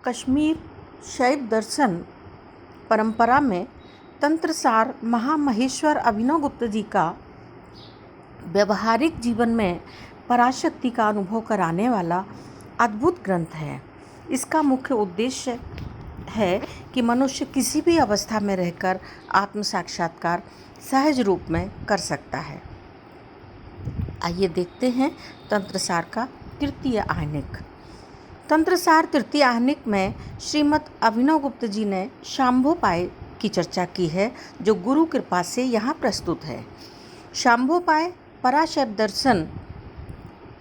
कश्मीर शैव दर्शन परंपरा में तंत्रसार महामहेश्वर अभिनवगुप्त जी का व्यवहारिक जीवन में पराशक्ति का अनुभव कराने वाला अद्भुत ग्रंथ है। इसका मुख्य उद्देश्य है कि मनुष्य किसी भी अवस्था में रहकर आत्म साक्षात्कार सहज रूप में कर सकता है। आइए देखते हैं तंत्रसार का तृतीय आहनिक। तंत्रसार तृतीय आहनिक में श्रीमद् अभिनवगुप्त जी ने शांभोपाय की चर्चा की है, जो गुरु कृपा से यहाँ प्रस्तुत है। शांभोपाय पराशर दर्शन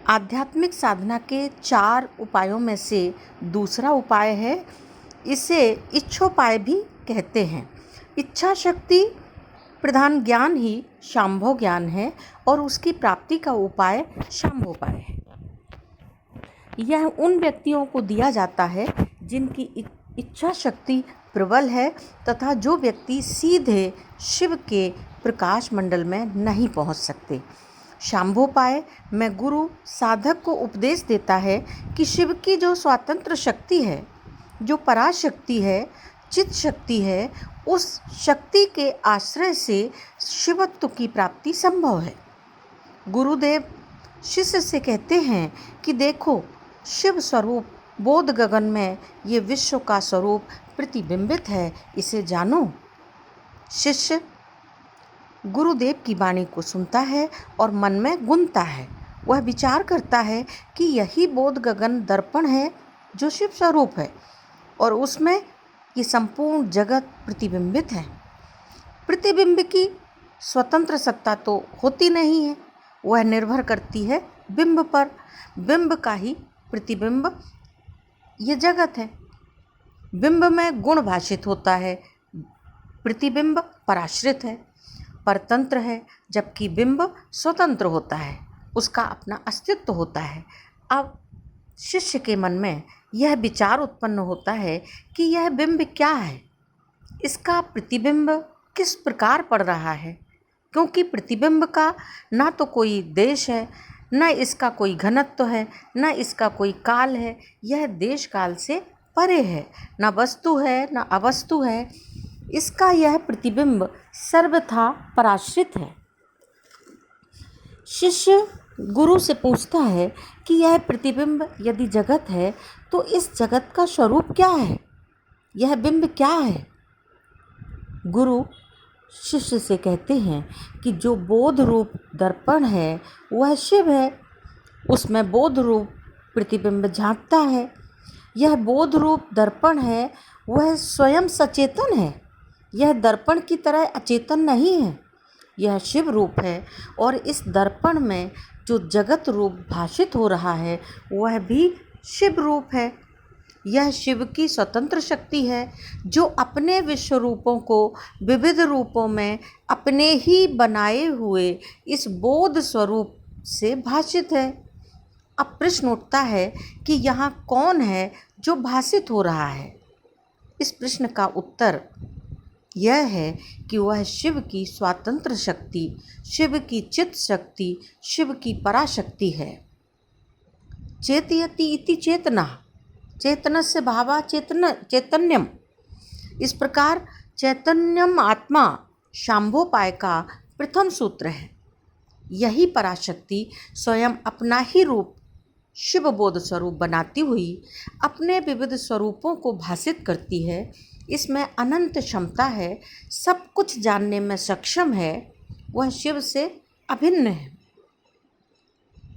आध्यात्मिक साधना के 4 उपायों में से दूसरा उपाय है। इसे इच्छोपाय भी कहते हैं। इच्छा शक्ति प्रधान ज्ञान ही शांभो ज्ञान है और उसकी प्राप्ति का उपाय शांभोपाय है। यह उन व्यक्तियों को दिया जाता है जिनकी इच्छा शक्ति प्रबल है तथा जो व्यक्ति सीधे शिव के प्रकाश मंडल में नहीं पहुंच सकते। शांभोपाय में गुरु साधक को उपदेश देता है कि शिव की जो स्वतंत्र शक्ति है, जो पराशक्ति है, चित शक्ति है, उस शक्ति के आश्रय से शिवत्व की प्राप्ति संभव है। गुरुदेव शिष्य से कहते हैं कि देखो, शिव स्वरूप बोध गगन में ये विश्व का स्वरूप प्रतिबिंबित है, इसे जानो। शिष्य गुरुदेव की वाणी को सुनता है और मन में गुनता है। वह विचार करता है कि यही बोध गगन दर्पण है जो शिव स्वरूप है और उसमें ये संपूर्ण जगत प्रतिबिंबित है। प्रतिबिंब की स्वतंत्र सत्ता तो होती नहीं है, वह निर्भर करती है बिंब पर। बिंब का ही प्रतिबिंब ये जगत है। बिंब में गुण भाषित होता है, प्रतिबिंब पराश्रित है, परतंत्र है, जबकि बिंब स्वतंत्र होता है, उसका अपना अस्तित्व होता है। अब शिष्य के मन में यह विचार उत्पन्न होता है कि यह बिंब क्या है, इसका प्रतिबिंब किस प्रकार पड़ रहा है, क्योंकि प्रतिबिंब का ना तो कोई देश है, न इसका कोई घनत्व है, न इसका कोई काल है। यह देश काल से परे है, न वस्तु है न अवस्तु है। इसका यह प्रतिबिंब सर्वथा पराश्रित है। शिष्य गुरु से पूछता है कि यह प्रतिबिंब यदि जगत है तो इस जगत का स्वरूप क्या है, यह बिंब क्या है। गुरु शिष्य से कहते हैं कि जो बोध रूप दर्पण है वह शिव है, उसमें बोध रूप प्रतिबिंब झांकता है। यह बोध रूप दर्पण है, वह स्वयं सचेतन है, यह दर्पण की तरह अचेतन नहीं है। यह शिव रूप है और इस दर्पण में जो जगत रूप भाषित हो रहा है वह भी शिव रूप है। यह शिव की स्वतंत्र शक्ति है जो अपने विश्व रूपों को विविध रूपों में अपने ही बनाए हुए इस बोध स्वरूप से भाषित है। अब प्रश्न उठता है कि यहाँ कौन है जो भाषित हो रहा है। इस प्रश्न का उत्तर यह है कि वह शिव की स्वतंत्र शक्ति, शिव की चित शक्ति, शिव की पराशक्ति है। चेतयति इति चेतना, चेतनस्य भावा चैतन्यम। इस प्रकार चैतन्यम आत्मा शांभोपाय का प्रथम सूत्र है। यही पराशक्ति स्वयं अपना ही रूप शिव बोध स्वरूप बनाती हुई अपने विविध स्वरूपों को भाषित करती है। इसमें अनंत क्षमता है, सब कुछ जानने में सक्षम है, वह शिव से अभिन्न है।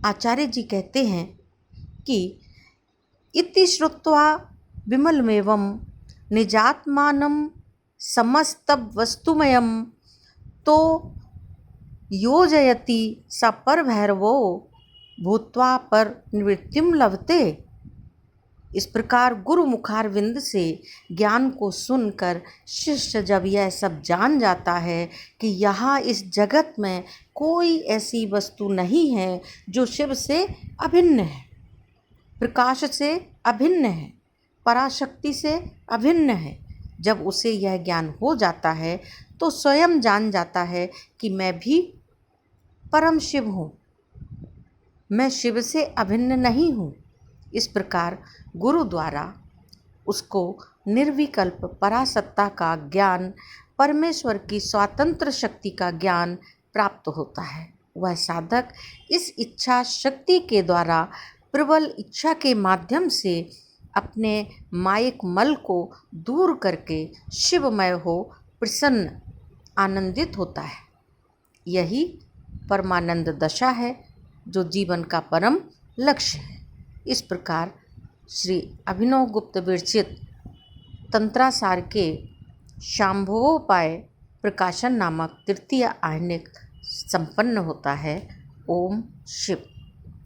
आचार्य जी कहते हैं कि इति श्रुत्वा विमलमेवं निजात्मानं समस्तवस्तुमयं तो योजयति स परभैरवो भूत्वा पर निवृत्तिम लभते। इस प्रकार गुरु मुखारविंद से ज्ञान को सुनकर शिष्य जब यह सब जान जाता है कि यहाँ इस जगत में कोई ऐसी वस्तु नहीं है जो शिव से अभिन्न है, प्रकाश से अभिन्न है, पराशक्ति से अभिन्न है, जब उसे यह ज्ञान हो जाता है तो स्वयं जान जाता है कि मैं भी परम शिव हूँ, मैं शिव से अभिन्न नहीं हूँ। इस प्रकार गुरु द्वारा उसको निर्विकल्प परासत्ता का ज्ञान, परमेश्वर की स्वतंत्र शक्ति का ज्ञान प्राप्त होता है। वह साधक इस इच्छा शक्ति के द्वारा प्रबल इच्छा के माध्यम से अपने मायिक मल को दूर करके शिवमय हो प्रसन्न आनंदित होता है। यही परमानंद दशा है जो जीवन का परम लक्ष्य है। इस प्रकार श्री अभिनव गुप्त विरचित तंत्रासार के शांभवोपाय प्रकाशन नामक तृतीय आह्निक संपन्न होता है। ओम शिव।